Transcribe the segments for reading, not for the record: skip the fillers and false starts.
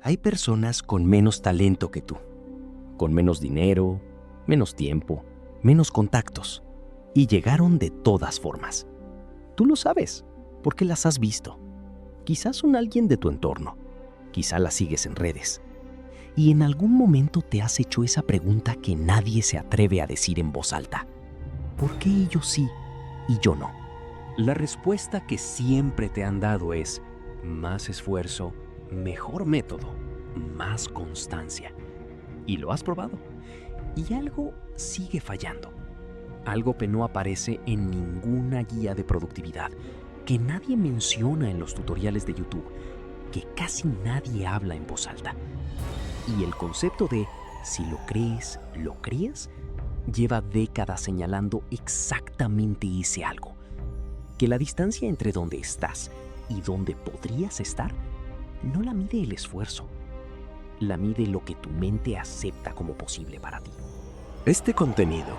Hay personas con menos talento que tú, con menos dinero, menos tiempo, menos contactos, y llegaron de todas formas. Tú lo sabes, porque las has visto. Quizás son alguien de tu entorno, quizá las sigues en redes. Y en algún momento te has hecho esa pregunta que nadie se atreve a decir en voz alta. ¿Por qué ellos sí y yo no? La respuesta que siempre te han dado es más esfuerzo, mejor método, más constancia. Y lo has probado. Y algo sigue fallando. Algo que no aparece en ninguna guía de productividad, que nadie menciona en los tutoriales de YouTube, que casi nadie habla en voz alta. Y el concepto de si lo crees, lo crías, lleva décadas señalando exactamente ese algo. Que la distancia entre donde estás y donde podrías estar no la mide el esfuerzo, la mide lo que tu mente acepta como posible para ti. Este contenido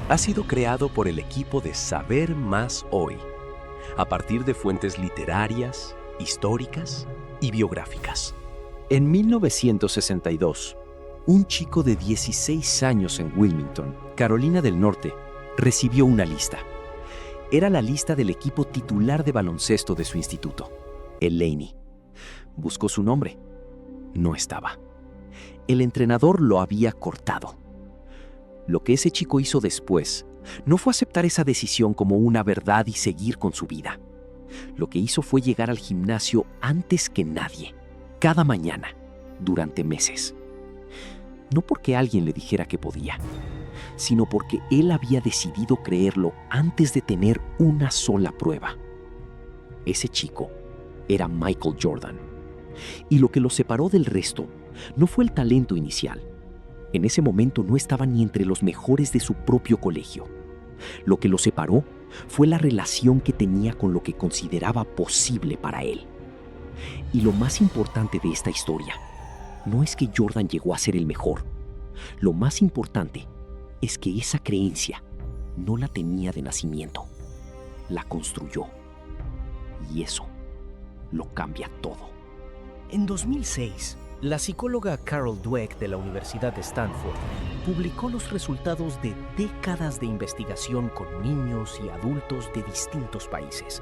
ha sido creado por el equipo de Saber Más Hoy, a partir de fuentes literarias, históricas y biográficas. En 1962, un chico de 16 años en Wilmington, Carolina del Norte, recibió una lista. Era la lista del equipo titular de baloncesto de su instituto, el Laney. Buscó su nombre. No estaba. El entrenador lo había cortado. Lo que ese chico hizo después no fue aceptar esa decisión como una verdad y seguir con su vida. Lo que hizo fue llegar al gimnasio antes que nadie, cada mañana, durante meses. No porque alguien le dijera que podía, sino porque él había decidido creerlo antes de tener una sola prueba. Ese chico era Michael Jordan. Y lo que lo separó del resto no fue el talento inicial. En ese momento no estaba ni entre los mejores de su propio colegio. Lo que lo separó fue la relación que tenía con lo que consideraba posible para él. Y lo más importante de esta historia no es que Jordan llegó a ser el mejor. Lo más importante es que esa creencia no la tenía de nacimiento. La construyó. Y eso lo cambia todo. En 2006, la psicóloga Carol Dweck de la Universidad de Stanford publicó los resultados de décadas de investigación con niños y adultos de distintos países.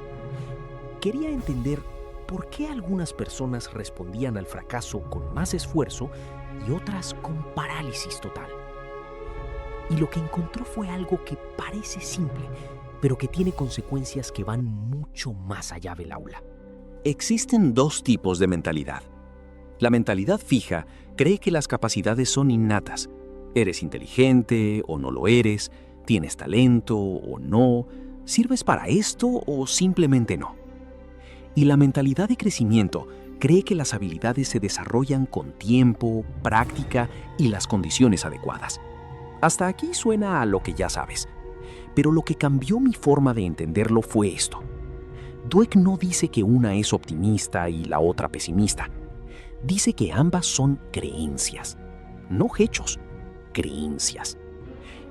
Quería entender por qué algunas personas respondían al fracaso con más esfuerzo y otras con parálisis total. Y lo que encontró fue algo que parece simple, pero que tiene consecuencias que van mucho más allá del aula. Existen dos tipos de mentalidad. La mentalidad fija cree que las capacidades son innatas. Eres inteligente o no lo eres, tienes talento o no, sirves para esto o simplemente no. Y la mentalidad de crecimiento cree que las habilidades se desarrollan con tiempo, práctica y las condiciones adecuadas. Hasta aquí suena a lo que ya sabes. Pero lo que cambió mi forma de entenderlo fue esto. Dweck no dice que una es optimista y la otra pesimista. Dice que ambas son creencias, no hechos, creencias.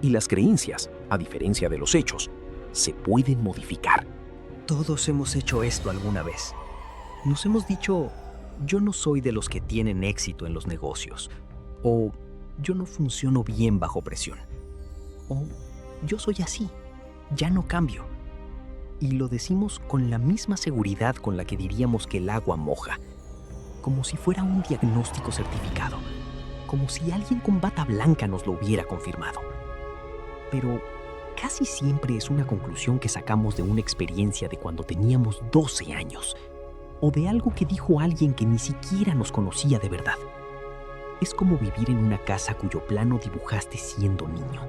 Y las creencias, a diferencia de los hechos, se pueden modificar. Todos hemos hecho esto alguna vez. Nos hemos dicho, yo no soy de los que tienen éxito en los negocios. O yo no funciono bien bajo presión. O yo soy así, ya no cambio. Y lo decimos con la misma seguridad con la que diríamos que el agua moja. Como si fuera un diagnóstico certificado. Como si alguien con bata blanca nos lo hubiera confirmado. Pero casi siempre es una conclusión que sacamos de una experiencia de cuando teníamos 12 años. O de algo que dijo alguien que ni siquiera nos conocía de verdad. Es como vivir en una casa cuyo plano dibujaste siendo niño.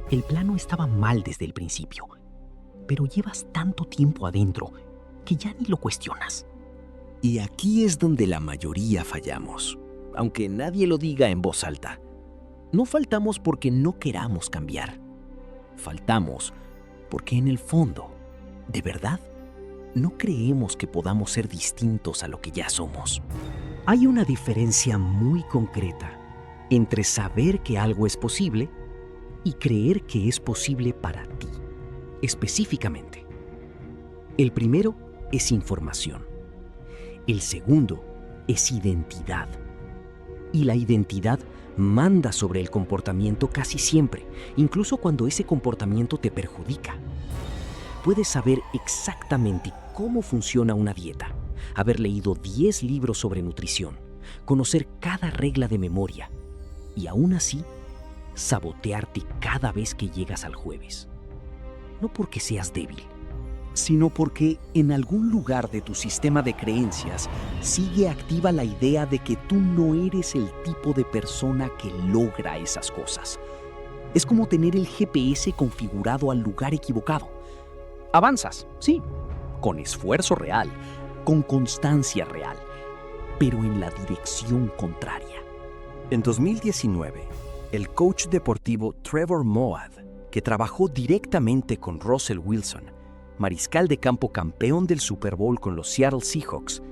El plano estaba mal desde el principio, pero llevas tanto tiempo adentro que ya ni lo cuestionas. Y aquí es donde la mayoría fallamos, aunque nadie lo diga en voz alta. No faltamos porque no queramos cambiar. Faltamos porque en el fondo, de verdad, no creemos que podamos ser distintos a lo que ya somos. Hay una diferencia muy concreta entre saber que algo es posible y creer que es posible para ti, específicamente. El primero es información. El segundo es identidad. Y la identidad manda sobre el comportamiento casi siempre, incluso cuando ese comportamiento te perjudica. Puedes saber exactamente cómo funciona una dieta, haber leído 10 libros sobre nutrición, conocer cada regla de memoria y aún así sabotearte cada vez que llegas al jueves. No porque seas débil, sino porque en algún lugar de tu sistema de creencias sigue activa la idea de que tú no eres el tipo de persona que logra esas cosas. Es como tener el GPS configurado al lugar equivocado. Avanzas, sí, con esfuerzo real, con constancia real, pero en la dirección contraria. En 2019, el coach deportivo Trevor Moawad, que trabajó directamente con Russell Wilson, mariscal de campo campeón del Super Bowl con los Seattle Seahawks,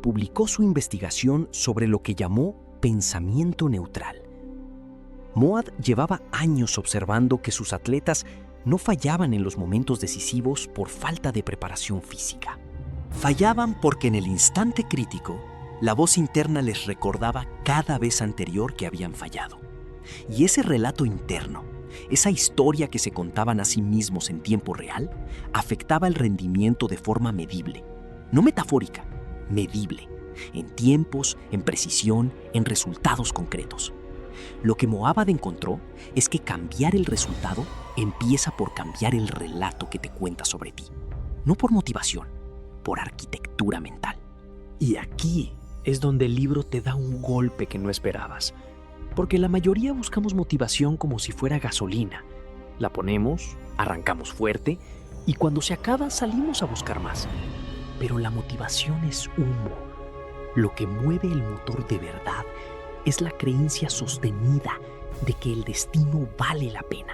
publicó su investigación sobre lo que llamó pensamiento neutral. Moawad llevaba años observando que sus atletas no fallaban en los momentos decisivos por falta de preparación física. Fallaban porque en el instante crítico, la voz interna les recordaba cada vez anterior que habían fallado. Y ese relato interno, esa historia que se contaban a sí mismos en tiempo real, afectaba el rendimiento de forma medible. No metafórica, medible. En tiempos, en precisión, en resultados concretos. Lo que Moawad encontró es que cambiar el resultado empieza por cambiar el relato que te cuenta sobre ti. No por motivación, por arquitectura mental. Y aquí es donde el libro te da un golpe que no esperabas. Porque la mayoría buscamos motivación como si fuera gasolina. La ponemos, arrancamos fuerte y cuando se acaba salimos a buscar más. Pero la motivación es humo. Lo que mueve el motor de verdad es la creencia sostenida de que el destino vale la pena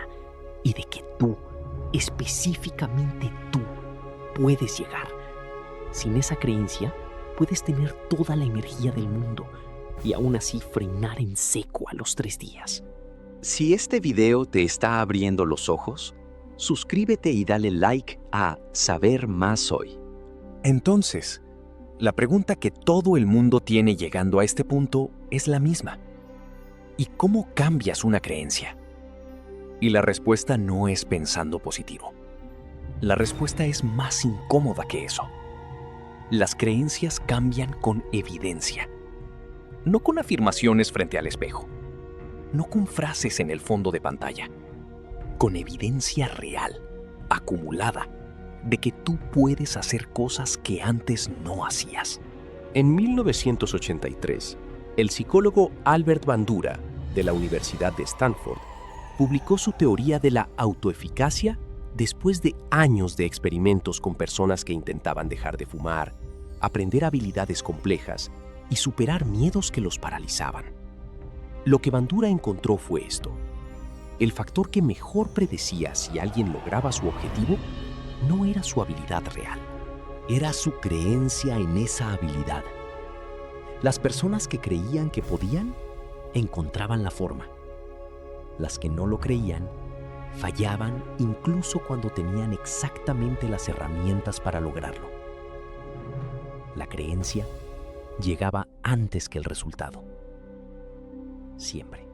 y de que tú, específicamente tú, puedes llegar. Sin esa creencia, puedes tener toda la energía del mundo y aún así frenar en seco a los 3 días. Si este video te está abriendo los ojos, suscríbete y dale like a Saber Más Hoy. Entonces, la pregunta que todo el mundo tiene llegando a este punto es la misma. ¿Y cómo cambias una creencia? Y la respuesta no es pensando positivo. La respuesta es más incómoda que eso. Las creencias cambian con evidencia. No con afirmaciones frente al espejo. No con frases en el fondo de pantalla. Con evidencia real, acumulada, de que tú puedes hacer cosas que antes no hacías. En 1983, el psicólogo Albert Bandura, de la Universidad de Stanford, publicó su teoría de la autoeficacia después de años de experimentos con personas que intentaban dejar de fumar, aprender habilidades complejas y superar miedos que los paralizaban. Lo que Bandura encontró fue esto. El factor que mejor predecía si alguien lograba su objetivo no era su habilidad real, era su creencia en esa habilidad. Las personas que creían que podían, encontraban la forma. Las que no lo creían, fallaban incluso cuando tenían exactamente las herramientas para lograrlo. La creencia llegaba antes que el resultado. Siempre.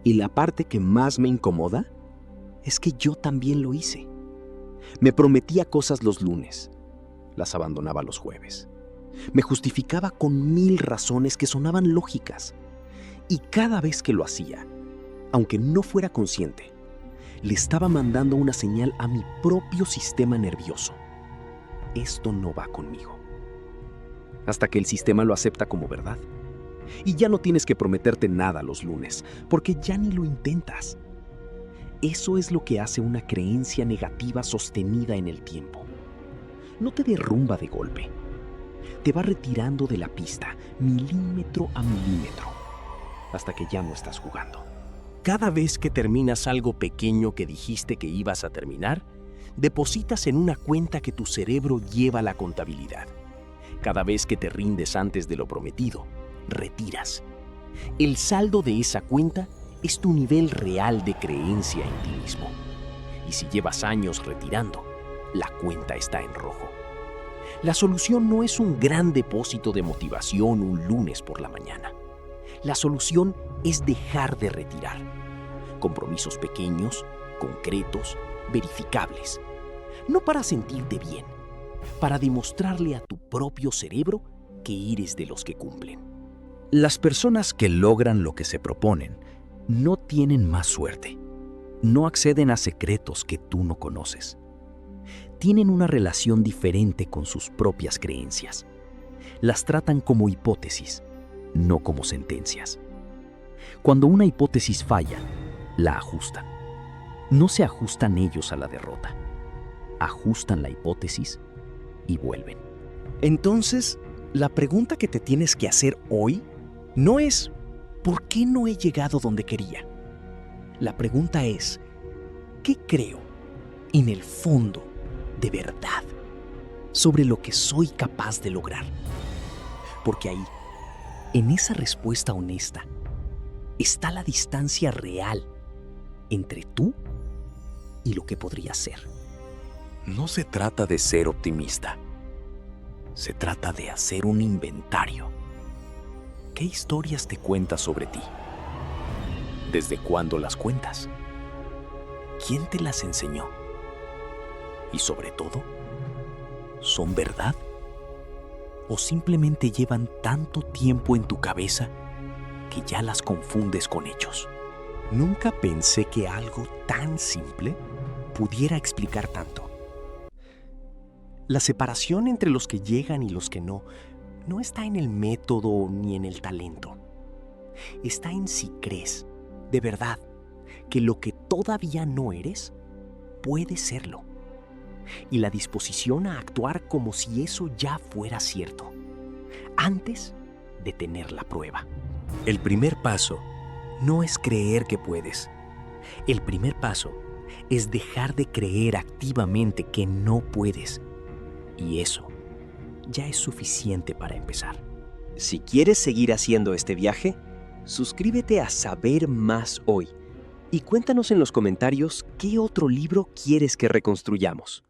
Y la parte que más me incomoda es que yo también lo hice. Me prometía cosas los lunes, las abandonaba los jueves. Me justificaba con 1000 razones que sonaban lógicas. Y cada vez que lo hacía, aunque no fuera consciente, le estaba mandando una señal a mi propio sistema nervioso. Esto no va conmigo. Hasta que el sistema lo acepta como verdad. Y ya no tienes que prometerte nada los lunes, porque ya ni lo intentas. Eso es lo que hace una creencia negativa sostenida en el tiempo. No te derrumba de golpe. Te va retirando de la pista, milímetro a milímetro, hasta que ya no estás jugando. Cada vez que terminas algo pequeño que dijiste que ibas a terminar, depositas en una cuenta que tu cerebro lleva la contabilidad. Cada vez que te rindes antes de lo prometido, retiras. El saldo de esa cuenta es tu nivel real de creencia en ti mismo. Y si llevas años retirando, la cuenta está en rojo. La solución no es un gran depósito de motivación un lunes por la mañana. La solución es dejar de retirar. Compromisos pequeños, concretos, verificables. No para sentirte bien, para demostrarle a tu propio cerebro que eres de los que cumplen. Las personas que logran lo que se proponen no tienen más suerte. No acceden a secretos que tú no conoces. Tienen una relación diferente con sus propias creencias. Las tratan como hipótesis, no como sentencias. Cuando una hipótesis falla, la ajustan. No se ajustan ellos a la derrota. Ajustan la hipótesis y vuelven. Entonces, la pregunta que te tienes que hacer hoy no es ¿por qué no he llegado donde quería? La pregunta es ¿qué creo en el fondo de verdad sobre lo que soy capaz de lograr? Porque ahí, en esa respuesta honesta, está la distancia real entre tú y lo que podría ser. No se trata de ser optimista. Se trata de hacer un inventario. ¿Qué historias te cuentas sobre ti? ¿Desde cuándo las cuentas? ¿Quién te las enseñó? Y sobre todo, ¿son verdad? ¿O simplemente llevan tanto tiempo en tu cabeza que ya las confundes con hechos? Nunca pensé que algo tan simple pudiera explicar tanto. La separación entre los que llegan y los que no está en el método ni en el talento. Está en si crees, de verdad, que lo que todavía no eres, puede serlo. Y la disposición a actuar como si eso ya fuera cierto, antes de tener la prueba. El primer paso no es creer que puedes. El primer paso es dejar de creer activamente que no puedes. Y eso ya es suficiente para empezar. Si quieres seguir haciendo este viaje, suscríbete a Saber Más Hoy y cuéntanos en los comentarios qué otro libro quieres que reconstruyamos.